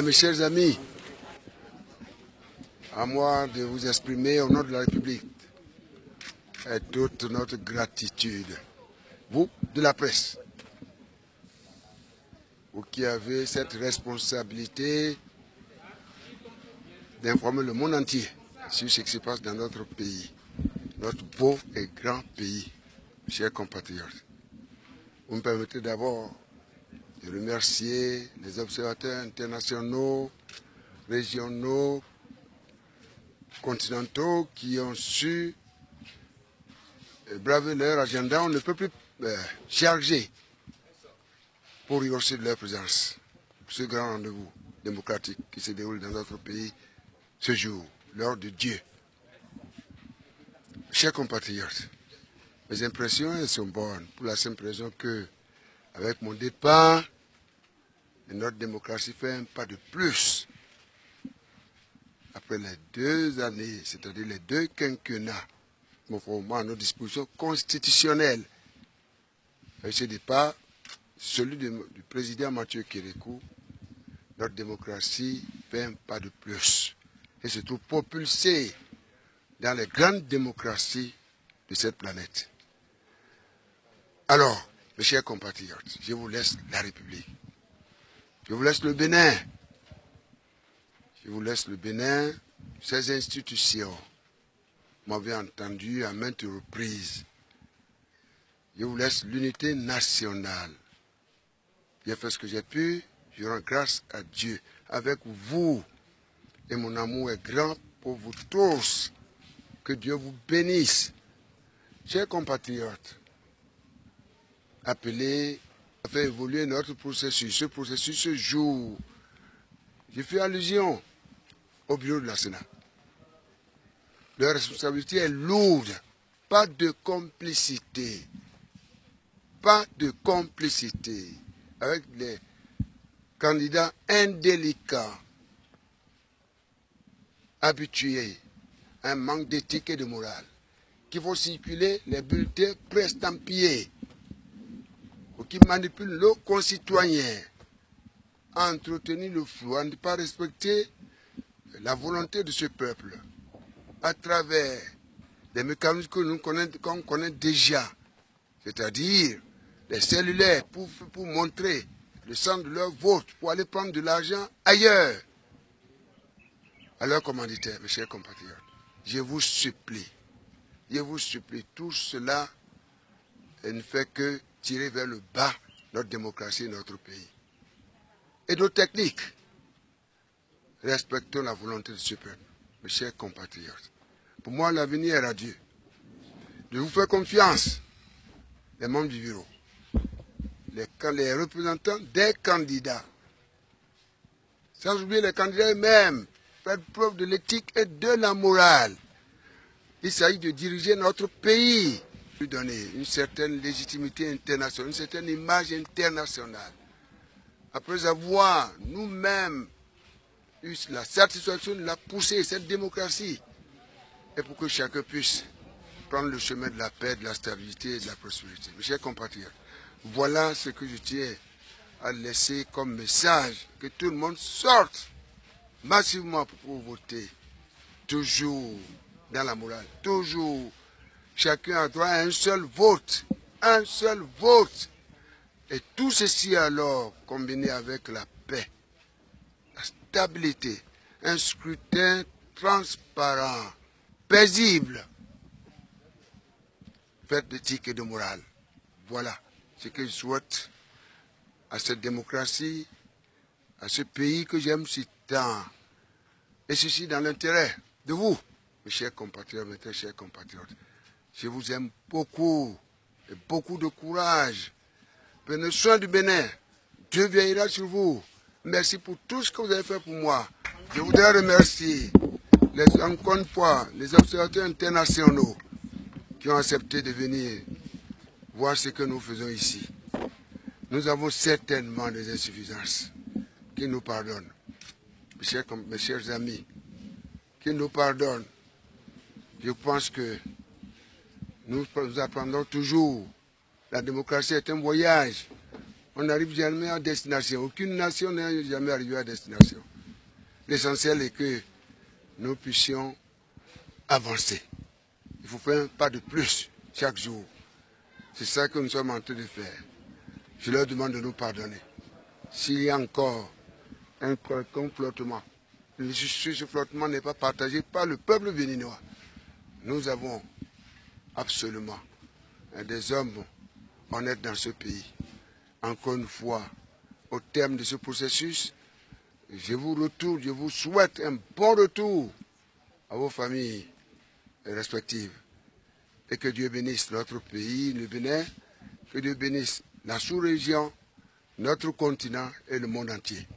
Mes chers amis, à moi de vous exprimer au nom de la République et toute notre gratitude. Vous, de la presse, vous qui avez cette responsabilité d'informer le monde entier sur ce qui se passe dans notre pays, notre beau et grand pays, chers compatriotes. Vous me permettez d'abord de remercier les observateurs internationaux, régionaux, continentaux qui ont su braver leur agenda. On ne peut plus charger pour rehausser de leur présence. Ce grand rendez-vous démocratique qui se déroule dans notre pays ce jour, l'heure de Dieu. Chers compatriotes, mes impressions sont bonnes pour la simple raison que, avec mon départ, notre démocratie fait un pas de plus. Après les 2 années, c'est-à-dire les 2 quinquennats, conformément à nos dispositions constitutionnelles. Avec ce départ, celui du président Mathieu Kérékou, notre démocratie fait un pas de plus et se trouve propulsée dans les grandes démocraties de cette planète. Alors, mes chers compatriotes, je vous laisse la République. Je vous laisse le Bénin. Je vous laisse le Bénin, ces institutions. Vous m'avez entendu à maintes reprises. Je vous laisse l'unité nationale. J'ai fait ce que j'ai pu, je rends grâce à Dieu. Avec vous, et mon amour est grand pour vous tous. Que Dieu vous bénisse. Chers compatriotes, appelés à faire évoluer notre processus. Ce processus, ce jour, j'ai fait allusion au bureau de la Sénat. Leur responsabilité est lourde. Pas de complicité. Pas de complicité avec les candidats indélicats, habitués à un manque d'éthique et de morale, qui vont circuler les bulletins préestampillés ou qui manipulent nos concitoyens, à entretenir le flou, à ne pas respecter la volonté de ce peuple à travers des mécanismes qu'on connaît déjà, c'est-à-dire les cellulaires pour montrer le sens de leur vote, pour aller prendre de l'argent ailleurs. À leurs commanditaires, mes chers compatriotes, je vous supplie, tout cela ne fait que tirer vers le bas notre démocratie et notre pays. Et d'autres techniques. Respectons la volonté de ce peuple, mes chers compatriotes. Pour moi, l'avenir est radieux. Je vous fais confiance, les membres du bureau, les représentants des candidats. Sans oublier les candidats eux-mêmes, faire preuve de l'éthique et de la morale. Il s'agit de diriger notre pays, lui donner une certaine légitimité internationale, une certaine image internationale. Après avoir nous-mêmes eu la satisfaction de la pousser, cette démocratie, et pour que chacun puisse prendre le chemin de la paix, de la stabilité et de la prospérité. Mes chers compatriotes, voilà ce que je tiens à laisser comme message, que tout le monde sorte massivement pour voter, toujours dans la morale, toujours. Chacun a droit à un seul vote, Et tout ceci alors, combiné avec la paix, la stabilité, un scrutin transparent, paisible, fait d'éthique et de morale. Voilà ce que je souhaite à cette démocratie, à ce pays que j'aime si tant. Et ceci dans l'intérêt de vous, mes chers compatriotes, mes très chers compatriotes. Je vous aime beaucoup, et beaucoup de courage. Prenez soin du Bénin. Dieu veillera sur vous. Merci pour tout ce que vous avez fait pour moi. Je voudrais remercier, encore une fois, les observateurs internationaux qui ont accepté de venir voir ce que nous faisons ici. Nous avons certainement des insuffisances. Qu'ils nous pardonnent. Mes chers amis, qu'ils nous pardonnent. Je pense que nous apprendrons toujours. La démocratie est un voyage. On n'arrive jamais à destination. Aucune nation n'est jamais arrivée à destination. L'essentiel est que nous puissions avancer. Il faut faire un pas de plus chaque jour. C'est ça que nous sommes en train de faire. Je leur demande de nous pardonner. S'il y a encore un flottement, ce flottement n'est pas partagé par le peuple béninois. Nous avons absolument des hommes honnêtes dans ce pays. Encore une fois, au terme de ce processus, je vous souhaite un bon retour à vos familles respectives. Et que Dieu bénisse notre pays, le Bénin, que Dieu bénisse la sous-région, notre continent et le monde entier.